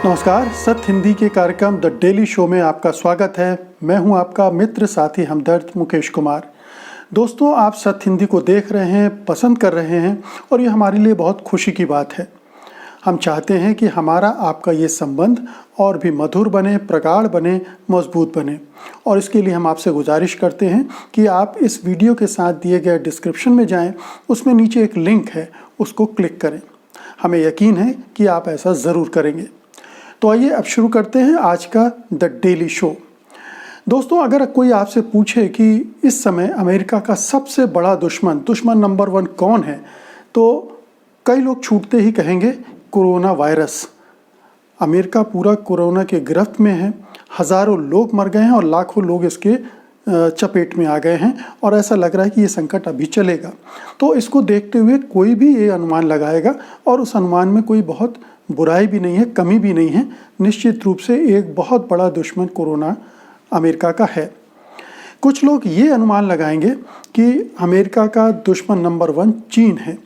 नमस्कार। सत्य हिंदी के कार्यक्रम द डेली शो में आपका स्वागत है। मैं हूं आपका मित्र साथी हमदर्द मुकेश कुमार। दोस्तों, आप सत्य हिंदी को देख रहे हैं, पसंद कर रहे हैं और ये हमारे लिए बहुत खुशी की बात है। हम चाहते हैं कि हमारा आपका ये संबंध और भी मधुर बने, प्रगाढ़ बने, मजबूत बने। और इसके लिए हम आपसे गुजारिश करते हैं कि आप इस वीडियो के साथ दिए गए डिस्क्रिप्शन में जाएं, उसमें नीचे एक लिंक है, उसको क्लिक करें। हमें यकीन है कि आप ऐसा ज़रूर करेंगे। तो आइए अब शुरू करते हैं आज का द डेली शो। दोस्तों, अगर कोई आपसे पूछे कि इस समय अमेरिका का सबसे बड़ा दुश्मन नंबर 1 कौन है, तो कई लोग छूटते ही कहेंगे कोरोना वायरस। अमेरिका पूरा कोरोना के गिरफ्त में है। हज़ारों लोग मर गए हैं और लाखों लोग इसके चपेट में आ गए हैं और ऐसा लग रहा है कि ये संकट अभी चलेगा। तो इसको देखते हुए कोई भी ये अनुमान लगाएगा और उस अनुमान में कोई बहुत बुराई भी नहीं है, कमी भी नहीं है। निश्चित रूप से एक बहुत बड़ा दुश्मन कोरोना अमेरिका का है। कुछ लोग ये अनुमान लगाएंगे कि अमेरिका का दुश्मन नंबर 1 चीन है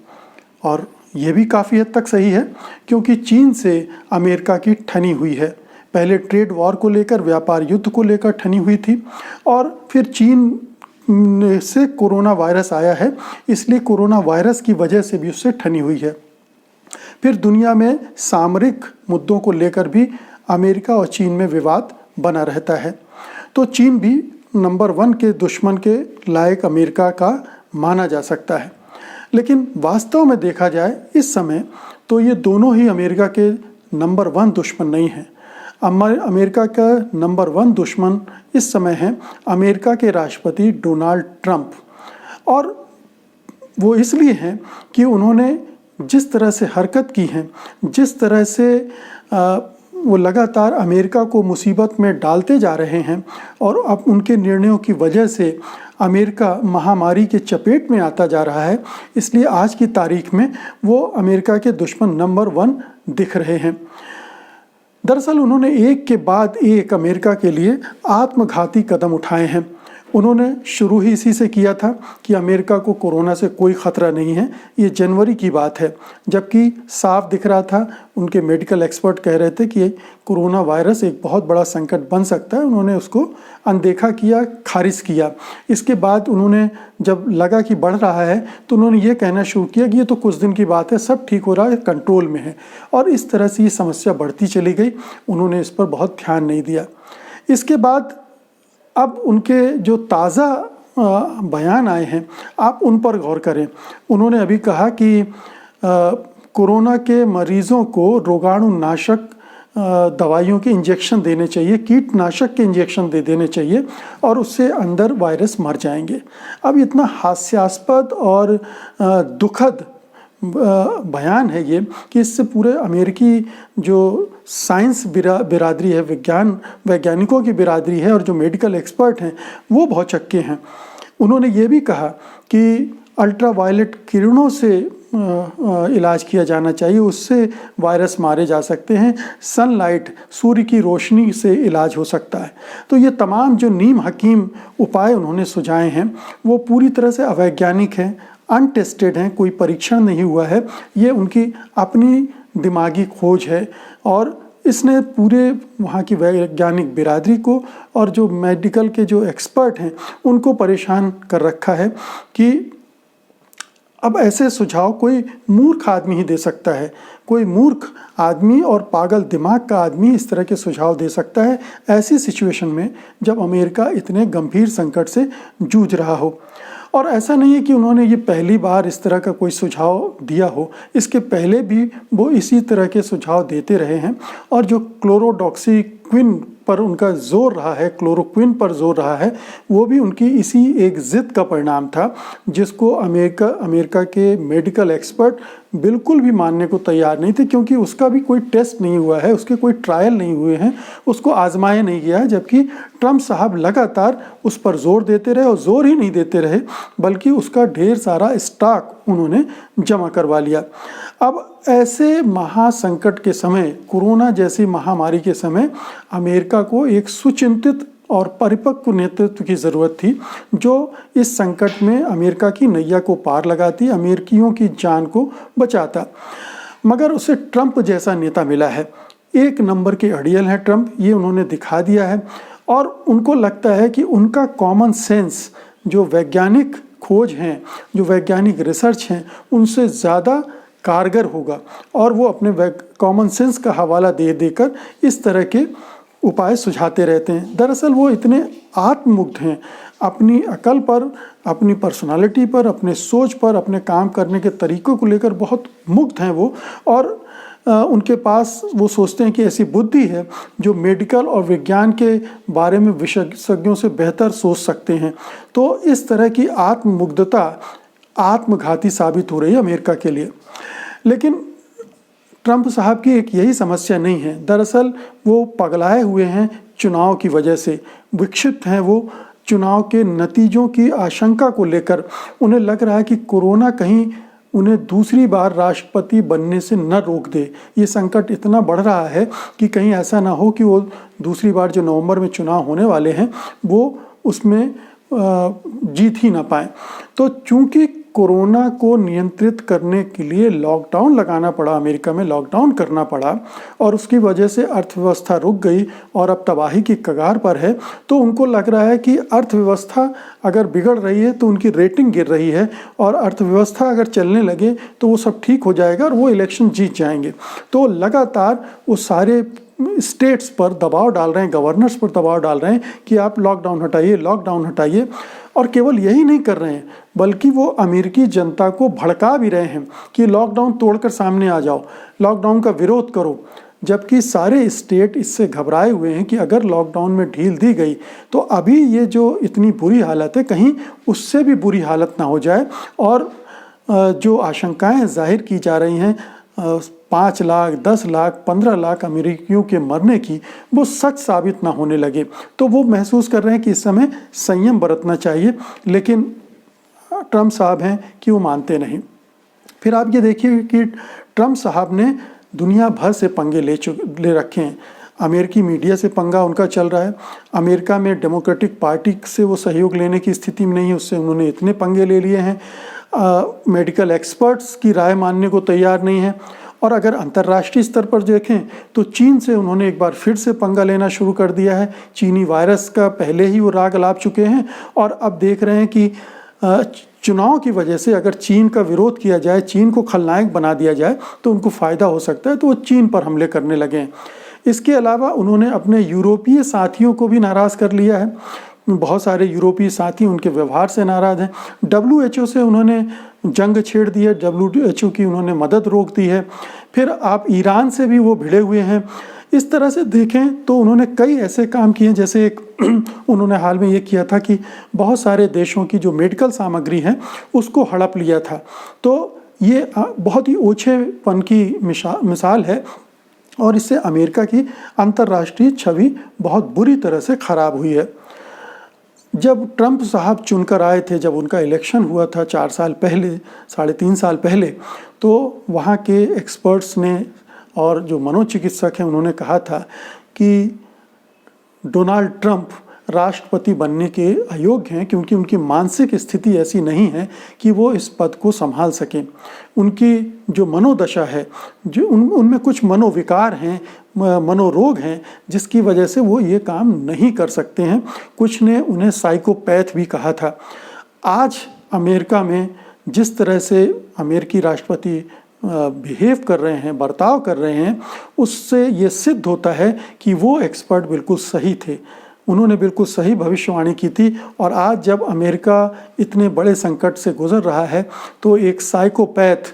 और ये भी काफ़ी हद तक सही है, क्योंकि चीन से अमेरिका की ठनी हुई है। पहले ट्रेड वॉर को लेकर, व्यापार युद्ध को लेकर ठनी हुई थी और फिर चीन से कोरोना वायरस आया है, इसलिए कोरोना वायरस की वजह से भी उससे ठनी हुई है। फिर दुनिया में सामरिक मुद्दों को लेकर भी अमेरिका और चीन में विवाद बना रहता है। तो चीन भी नंबर 1 के दुश्मन के लायक अमेरिका का माना जा सकता है। लेकिन वास्तव में देखा जाए इस समय तो ये दोनों ही अमेरिका के नंबर 1 दुश्मन नहीं हैं। अमेरिका का नंबर 1 दुश्मन इस समय है अमेरिका के राष्ट्रपति डोनाल्ड ट्रंप। और वो इसलिए हैं कि उन्होंने जिस तरह से हरकत की है, जिस तरह से वो लगातार अमेरिका को मुसीबत में डालते जा रहे हैं और अब उनके निर्णयों की वजह से अमेरिका महामारी के चपेट में आता जा रहा है, इसलिए आज की तारीख में वो अमेरिका के दुश्मन नंबर 1 दिख रहे हैं। दरअसल उन्होंने एक के बाद एक अमेरिका के लिए आत्मघाती कदम उठाए हैं। उन्होंने शुरू ही इसी से किया था कि अमेरिका को कोरोना से कोई ख़तरा नहीं है। ये जनवरी की बात है, जबकि साफ दिख रहा था, उनके मेडिकल एक्सपर्ट कह रहे थे कि कोरोना वायरस एक बहुत बड़ा संकट बन सकता है। उन्होंने उसको अनदेखा किया, खारिज किया। इसके बाद उन्होंने जब लगा कि बढ़ रहा है तो उन्होंने ये कहना शुरू किया कि ये तो कुछ दिन की बात है, सब ठीक हो रहा है, कंट्रोल में है। और इस तरह से ये समस्या बढ़ती चली गई। उन्होंने इस पर बहुत ध्यान नहीं दिया। इसके बाद अब उनके जो ताज़ा बयान आए हैं, आप उन पर गौर करें। उन्होंने अभी कहा कि कोरोना के मरीज़ों को रोगाणुनाशक दवाइयों के इंजेक्शन देने चाहिए, कीटनाशक के इंजेक्शन दे देने चाहिए और उससे अंदर वायरस मर जाएंगे। अब इतना हास्यास्पद और दुखद बयान है ये कि इससे पूरे अमेरिकी जो साइंस बिरादरी है, वैज्ञानिकों की बिरादरी है और जो मेडिकल एक्सपर्ट हैं वो बहुत चक्के हैं। उन्होंने ये भी कहा कि अल्ट्रावायलेट किरणों से इलाज किया जाना चाहिए, उससे वायरस मारे जा सकते हैं। सनलाइट, सूर्य की रोशनी से इलाज हो सकता है। तो ये तमाम जो नीम हकीम उपाय उन्होंने सुझाए हैं वो पूरी तरह से अवैज्ञानिक हैं, अनटेस्टेड हैं, कोई परीक्षण नहीं हुआ है। ये उनकी अपनी दिमागी खोज है और इसने पूरे वहाँ की वैज्ञानिक बिरादरी को और जो मेडिकल के जो एक्सपर्ट हैं उनको परेशान कर रखा है कि अब ऐसे सुझाव कोई मूर्ख आदमी ही दे सकता है। कोई मूर्ख आदमी और पागल दिमाग का आदमी इस तरह के सुझाव दे सकता है ऐसी सिचुएशन में जब अमेरिका इतने गंभीर संकट से जूझ रहा हो। और ऐसा नहीं है कि उन्होंने ये पहली बार इस तरह का कोई सुझाव दिया हो, इसके पहले भी वो इसी तरह के सुझाव देते रहे हैं। और जो क्लोरोडॉक्सीक्विन पर उनका जोर रहा है, क्लोरोक्विन पर जोर रहा है, वो भी उनकी इसी एक जिद का परिणाम था जिसको अमेरिका के मेडिकल एक्सपर्ट बिल्कुल भी मानने को तैयार नहीं थे, क्योंकि उसका भी कोई टेस्ट नहीं हुआ है, उसके कोई ट्रायल नहीं हुए हैं, उसको आजमाया नहीं गया है। जबकि ट्रंप साहब लगातार उस पर जोर देते रहे और जोर ही नहीं देते रहे बल्कि उसका ढेर सारा स्टॉक उन्होंने जमा करवा लिया। अब ऐसे महासंकट के समय, कोरोना जैसी महामारी के समय अमेरिका को एक सुचिंतित और परिपक्व नेतृत्व की ज़रूरत थी जो इस संकट में अमेरिका की नैया को पार लगाती, अमेरिकियों की जान को बचाता। मगर उसे ट्रंप जैसा नेता मिला है। एक नंबर के अड़ियल हैं ट्रंप, ये उन्होंने दिखा दिया है। और उनको लगता है कि उनका कॉमन सेंस, जो वैज्ञानिक खोज हैं, जो वैज्ञानिक रिसर्च हैं, उनसे ज़्यादा कारगर होगा और वो अपने कॉमन सेंस का हवाला दे देकर इस तरह के उपाय सुझाते रहते हैं। दरअसल वो इतने आत्ममुग्ध हैं, अपनी अकल पर, अपनी पर्सनालिटी पर, अपने सोच पर, अपने काम करने के तरीक़ों को लेकर बहुत मुग्ध हैं वो। और उनके पास वो सोचते हैं कि ऐसी बुद्धि है जो मेडिकल और विज्ञान के बारे में विशेषज्ञों से बेहतर सोच सकते हैं। तो इस तरह की आत्ममुग्धता आत्मघाती साबित हो रही है अमेरिका के लिए। लेकिन ट्रंप साहब की एक यही समस्या नहीं है। दरअसल वो पगलाए हुए हैं चुनाव की वजह से, विक्षिप्त हैं वो चुनाव के नतीजों की आशंका को लेकर। उन्हें लग रहा है कि कोरोना कहीं उन्हें दूसरी बार राष्ट्रपति बनने से न रोक दे। ये संकट इतना बढ़ रहा है कि कहीं ऐसा ना हो कि वो दूसरी बार जो नवंबर में चुनाव होने वाले हैं वो उसमें जीत ही ना पाए। तो चूंकि कोरोना को नियंत्रित करने के लिए लॉकडाउन लगाना पड़ा, अमेरिका में लॉकडाउन करना पड़ा और उसकी वजह से अर्थव्यवस्था रुक गई और अब तबाही की कगार पर है, तो उनको लग रहा है कि अर्थव्यवस्था अगर बिगड़ रही है तो उनकी रेटिंग गिर रही है और अर्थव्यवस्था अगर चलने लगे तो वो सब ठीक हो जाएगा और वो इलेक्शन जीत जाएंगे। तो लगातार वो सारे स्टेट्स पर दबाव डाल रहे हैं, गवर्नर्स पर दबाव डाल रहे हैं कि आप लॉकडाउन हटाइए, लॉकडाउन हटाइए। और केवल यही नहीं कर रहे हैं बल्कि वो अमेरिकी जनता को भड़का भी रहे हैं कि लॉकडाउन तोड़कर सामने आ जाओ, लॉकडाउन का विरोध करो। जबकि सारे स्टेट इससे घबराए हुए हैं कि अगर लॉकडाउन में ढील दी गई तो अभी ये जो इतनी बुरी हालत है कहीं उससे भी बुरी हालत ना हो जाए और जो आशंकाएं जाहिर की जा रही हैं 5 लाख, 10 लाख, 15 लाख अमेरिकियों के मरने की, वो सच साबित ना होने लगे। तो वो महसूस कर रहे हैं कि इस समय संयम बरतना चाहिए, लेकिन ट्रंप साहब हैं कि वो मानते नहीं। फिर आप ये देखिए कि ट्रंप साहब ने दुनिया भर से पंगे ले रखे हैं। अमेरिकी मीडिया से पंगा उनका चल रहा है। अमेरिका में डेमोक्रेटिक पार्टी से वो सहयोग लेने की स्थिति में नहीं है, उससे उन्होंने इतने पंगे ले लिए हैं। मेडिकल एक्सपर्ट्स की राय मानने को तैयार नहीं है। और अगर अंतर्राष्ट्रीय स्तर पर देखें तो चीन से उन्होंने एक बार फिर से पंगा लेना शुरू कर दिया है। चीनी वायरस का पहले ही वो राग अलाप चुके हैं और अब देख रहे हैं कि चुनाव की वजह से अगर चीन का विरोध किया जाए, चीन को खलनायक बना दिया जाए तो उनको फ़ायदा हो सकता है, तो वो चीन पर हमले करने लगे हैं। इसके अलावा उन्होंने अपने यूरोपीय साथियों को भी नाराज़ कर लिया है। बहुत सारे यूरोपीय साथी उनके व्यवहार से नाराज़ हैं। WHO से उन्होंने जंग छेड़ दी है, WHO की उन्होंने मदद रोक दी है। फिर आप ईरान से भी वो भिड़े हुए हैं। इस तरह से देखें तो उन्होंने कई ऐसे काम किए, जैसे एक उन्होंने हाल में ये किया था कि बहुत सारे देशों की जो मेडिकल सामग्री है उसको हड़प लिया था। तो ये बहुत ही ओछेपन की मिसाल है और इससे अमेरिका की अंतर्राष्ट्रीय छवि बहुत बुरी तरह से ख़राब हुई है। जब ट्रंप साहब चुनकर आए थे, जब उनका इलेक्शन हुआ था 4 साल पहले, 3.5 साल पहले, तो वहाँ के एक्सपर्ट्स ने और जो मनोचिकित्सक हैं उन्होंने कहा था कि डोनाल्ड ट्रंप राष्ट्रपति बनने के अयोग्य हैं क्योंकि उनकी मानसिक स्थिति ऐसी नहीं है कि वो इस पद को संभाल सकें। उनकी जो मनोदशा है, जो उनमें कुछ मनोविकार हैं, मनोरोग हैं, जिसकी वजह से वो ये काम नहीं कर सकते हैं। कुछ ने उन्हें साइकोपैथ भी कहा था। आज अमेरिका में जिस तरह से अमेरिकी राष्ट्रपति बिहेव कर रहे हैं, बर्ताव कर रहे हैं, उससे ये सिद्ध होता है कि वो एक्सपर्ट बिल्कुल सही थे। उन्होंने बिल्कुल सही भविष्यवाणी की थी। और आज जब अमेरिका इतने बड़े संकट से गुजर रहा है तो एक साइकोपैथ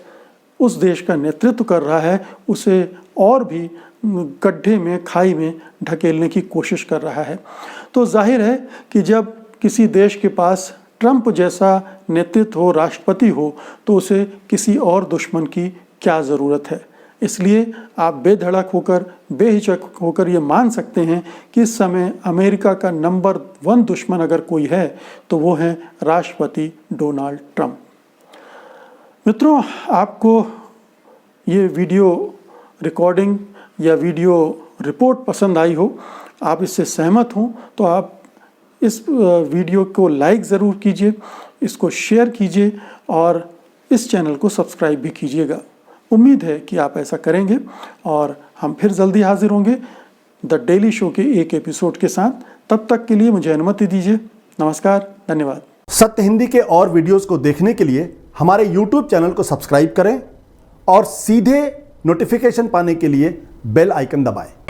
उस देश का नेतृत्व कर रहा है, उसे और भी गड्ढे में, खाई में ढकेलने की कोशिश कर रहा है। तो जाहिर है कि जब किसी देश के पास ट्रंप जैसा नेतृत्व हो, राष्ट्रपति हो, तो उसे किसी और दुश्मन की क्या ज़रूरत है। इसलिए आप बेधड़क होकर, बेहिचक होकर ये मान सकते हैं कि इस समय अमेरिका का नंबर 1 दुश्मन अगर कोई है तो वो है राष्ट्रपति डोनाल्ड ट्रंप। मित्रों, आपको ये वीडियो रिकॉर्डिंग या वीडियो रिपोर्ट पसंद आई हो, आप इससे सहमत हों, तो आप इस वीडियो को लाइक ज़रूर कीजिए, इसको शेयर कीजिए और इस चैनल को सब्सक्राइब भी कीजिएगा। उम्मीद है कि आप ऐसा करेंगे और हम फिर जल्दी हाजिर होंगे द डेली शो के एक एपिसोड के साथ। तब तक के लिए मुझे अनुमति दीजिए। नमस्कार, धन्यवाद। सत्य हिंदी के और वीडियोस को देखने के लिए हमारे YouTube चैनल को सब्सक्राइब करें और सीधे नोटिफिकेशन पाने के लिए बेल आइकन दबाएं।